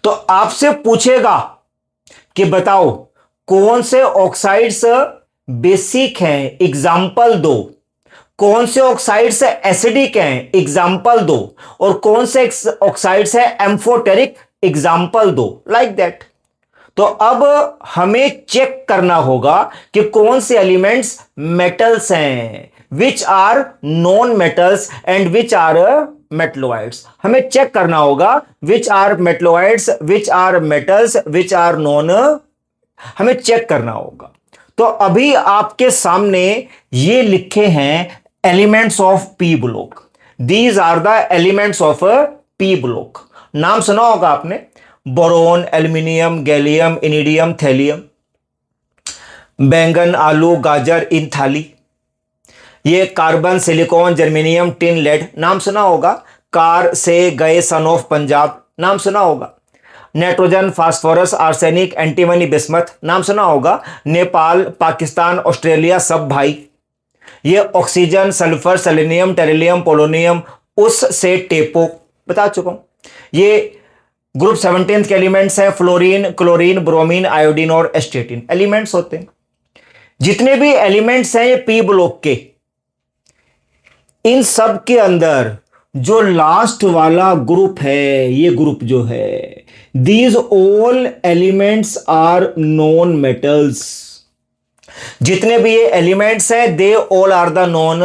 तो आपसे पूछेगा कि बताओ कौन से ऑक्साइड्स बेसिक हैं, एग्जाम्पल दो। कौन से ऑक्साइड्स एसिडिक हैं, एग्जाम्पल दो। और कौन से ऑक्साइड्स है एम्फोटेरिक, एग्जाम्पल दो। Like that. तो अब हमें चेक करना होगा कि कौन से एलिमेंट्स मेटल्स हैं, which are non metals and which are metalloids. हमें चेक करना होगा which are metalloids, which are metals, which are non, हमें चेक करना होगा। तो अभी आपके सामने ये लिखे हैं elements of P block. These are the elements of P block. नाम सुना होगा आपने, boron, aluminium, gallium, indium, thallium. बैंगन, आलू, गाजर इन थाली। ये carbon, silicon, germanium, tin, lead, नाम सुना होगा। कार से गए, सन ऑफ पंजाब, नाम सुना होगा। Nitrogen, phosphorus, arsenic, antimony, bismuth, नाम सुना होगा। नेपाल, पाकिस्तान, ऑस्ट्रेलिया सब भाई। ये oxygen, sulphur, selenium, tellurium, polonium, उस से टेपो, बता चुका हूं। ये ग्रुप 17 के एलिमेंट्स हैं, फ्लोरीन, क्लोरीन, ब्रोमीन, आयोडीन और एस्टेटिन एलिमेंट्स होते हैं। जितने भी एलिमेंट्स हैं ये पी ब्लॉक के, इन सब के अंदर जो लास्ट वाला ग्रुप है, ये ग्रुप जो है, these all elements are non metals. जितने भी ये एलिमेंट्स हैं they all are the non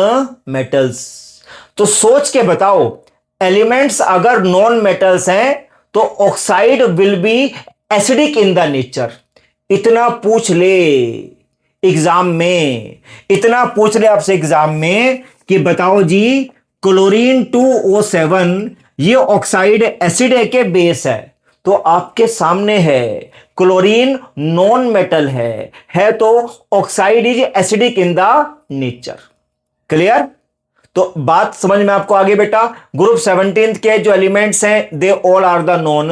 metals. तो सोच के बताओ, एलिमेंट्स अगर नॉन मेटल्स हैं तो oxide will be acidic in the nature. इतना पूछ ले एग्जाम में, इतना पूछ ले आपसे एग्जाम में कि बताओ जी क्लोरीन 2O7 ये ऑक्साइड एसिड है के बेस है। तो आपके सामने है क्लोरीन नॉन मेटल है तो oxide is acidic in the nature. Clear? तो बात समझ में आपको आगे बेटा। ग्रुप 17 के जो एलिमेंट्स हैं they all are the non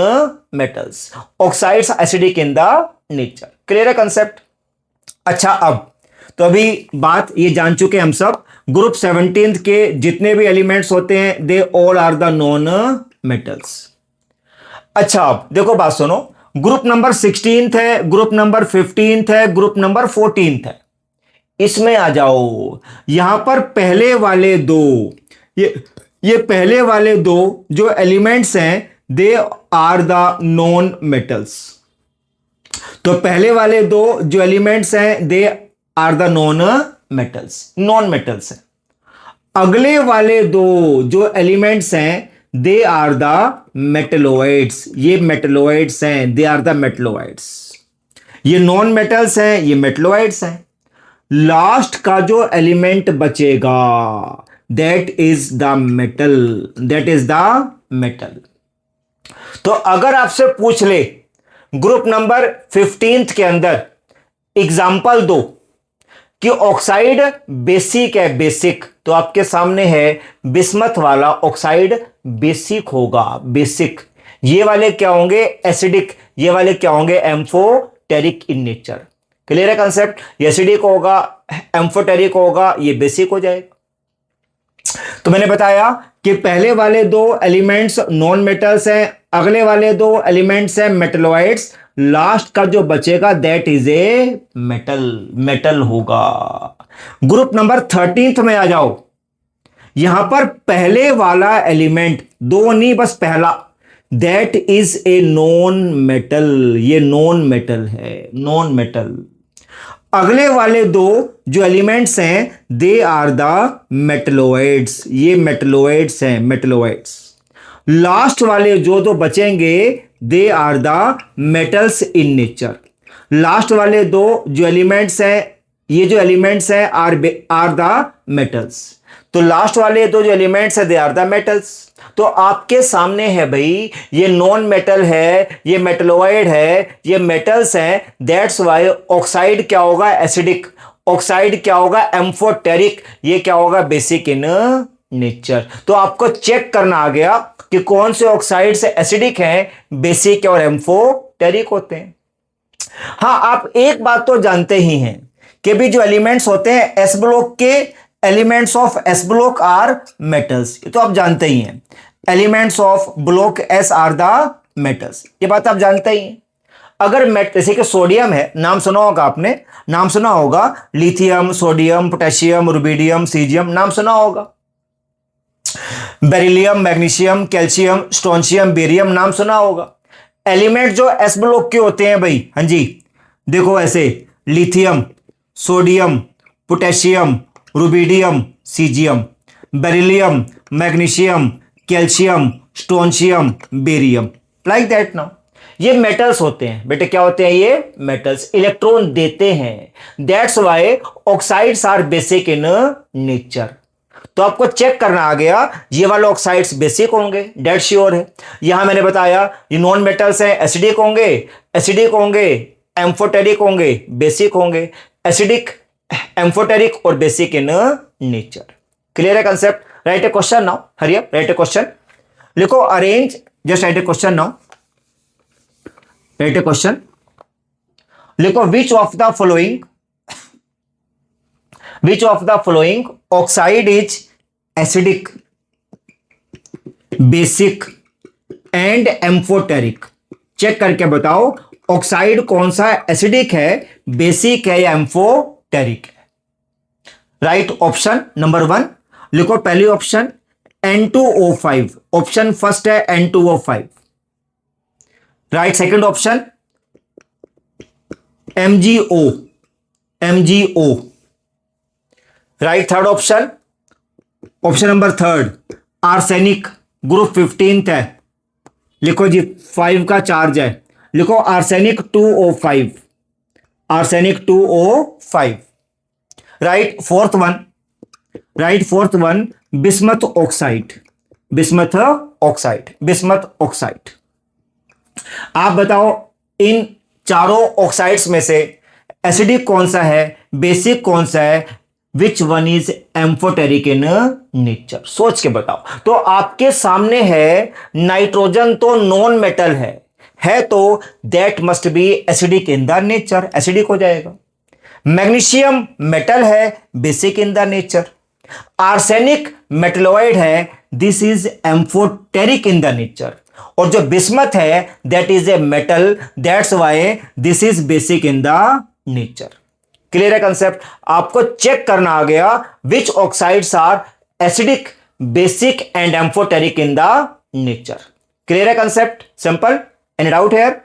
metals, oxides acidic in the nature. Clear है कंसेप्ट? अच्छा, अब तो अभी बात ये जान चुके हम सब, ग्रुप 17 के जितने भी एलिमेंट्स होते हैं they all are the non metals. अच्छा, अब देखो बात सुनो, ग्रुप नंबर 16 है, ग्रुप नंबर 15 है, ग्रुप नंबर 14 है। इसमें आ जाओ, यहां पर पहले वाले दो, ये पहले वाले दो जो एलिमेंट्स हैं they are the non metals. तो पहले वाले दो जो एलिमेंट्स हैं they are the non metals, non metals हैं। अगले वाले दो जो एलिमेंट्स हैं दे आर द मेटलोइड्स। ये मेटलोइड्स हैं, दे आर द मेटलोइड्स। ये नॉन मेटल्स हैं, ये मेटलोइड्स हैं। लास्ट का जो एलिमेंट बचेगा that is the metal, that is the metal. तो अगर आपसे पूछ ले ग्रुप नंबर 15 के अंदर एग्जाम्पल दो कि ऑक्साइड बेसिक है, बेसिक, तो आपके सामने है बिस्मथ वाला ऑक्साइड बेसिक होगा, बेसिक। ये वाले क्या होंगे? एसिडिक। ये वाले क्या होंगे? Amphoteric in nature. क्लियर है कंसेप्ट? ये एसिडिक होगा, एम्फोटेरिक होगा, ये बेसिक हो जाएगा। तो मैंने बताया कि पहले वाले दो एलिमेंट्स नॉन मेटल्स हैं, अगले वाले दो एलिमेंट्स हैं मेटलोइड्स, लास्ट का जो बचेगा that is a metal, metal होगा। ग्रुप नंबर 13 में आ जाओ, यहां पर पहले वाला एलिमेंट, दो नहीं बस पहला, that is a non metal. ये नॉन मेटल है, नॉन मेटल। अगले वाले दो जो एलिमेंट्स हैं दे आर द मेटलोइड्स। ये मेटलोइड्स हैं, मेटलोइड्स। लास्ट वाले जो दो बचेंगे they are the metals in nature. Last वाले दो जो एलिमेंट्स हैं, ये जो एलिमेंट्स हैं आर द मेटल्स। तो लास्ट वाले दो जो एलिमेंट्स हैं दे आर द मेटल्स। तो आपके सामने है भाई, ये नॉन मेटल है, ये मेटलोइड है, ये मेटल्स हैं, दैट्स वाई ऑक्साइड क्या होगा? एसिडिक। ऑक्साइड क्या होगा? एम्फोटेरिक। ये क्या होगा? Basic in nature. तो आपको चेक करना आ गया कि कौन से ऑक्साइड से एसिडिक हैं, बेसिक और एम्फोटेरिक होते हैं। हाँ, आप एक बात तो जानते ही हैं कि भी जो एलिमेंट्स होते हैं एस ब्लॉक के, elements of S block are metals. ये तो आप जानते ही हैं, elements of block S are the metals, ये बात आप जानते ही हैं। अगर जैसे कि सोडियम है, नाम सुना होगा आपने, नाम सुना होगा lithium, sodium, potassium, rubidium, caesium, नाम सुना होगा। Beryllium, magnesium, calcium, strontium, barium, नाम सुना होगा। एलिमेंट जो एस ब्लॉक के होते हैं भाई, हाँ जी, देखो ऐसे lithium, sodium, potassium, rubidium, caesium, beryllium, magnesium, calcium, strontium, barium, like that. Now ये मेटल्स होते हैं बेटे, क्या होते हैं ये मेटल्स, इलेक्ट्रॉन देते हैं। That's why oxides are basic in nature. तो आपको चेक करना आ गया, ये वाले ऑक्साइड्स बेसिक होंगे, डेट श्योर है। यहां मैंने बताया ये नॉन मेटल्स हैं, एसिडिक होंगे, एम्फोटेरिक होंगे, बेसिक होंगे, एसिडिक, एम्फोटेरिक और बेसिक इन नेचर। क्लियर है concept? Right a question now, hurry up, write a question, लिखो arrange, just write a question now, write a question, लिखो which of the following oxide is acidic, basic and amphoteric. Check करके बताओ oxide कौन सा acidic है, basic है या amphoteric है। राइट ऑप्शन नंबर 1 लिखो, पहली ऑप्शन N2O5, ऑप्शन फर्स्ट है N2O5। Right second option MgO। Right third option number 3 arsenic, group 15 है, लिखो जी 5 का चार्ज है, लिखो arsenic 2O5, arsenic 2O5। Right fourth one bismuth oxide. आप बताओ इन चारों ऑक्साइड्स में से एसिडिक कौन सा है, बेसिक कौन सा है, which one is amphoteric in nature, सोच के बताओ। तो आपके सामने है नाइट्रोजन तो नॉन मेटल है तो that must be acidic in the nature, एसिडिक हो जाएगा। मैग्नीशियम मेटल है, basic in the nature. Arsenic metalloid है, this is amphoteric in the nature. और जो बिस्मथ है that is a metal, that's why this is basic in the nature. Clear है concept? आपको चेक करना आ गया which oxides are acidic, basic and amphoteric in the nature. Clear है concept? Simple. Any doubt here?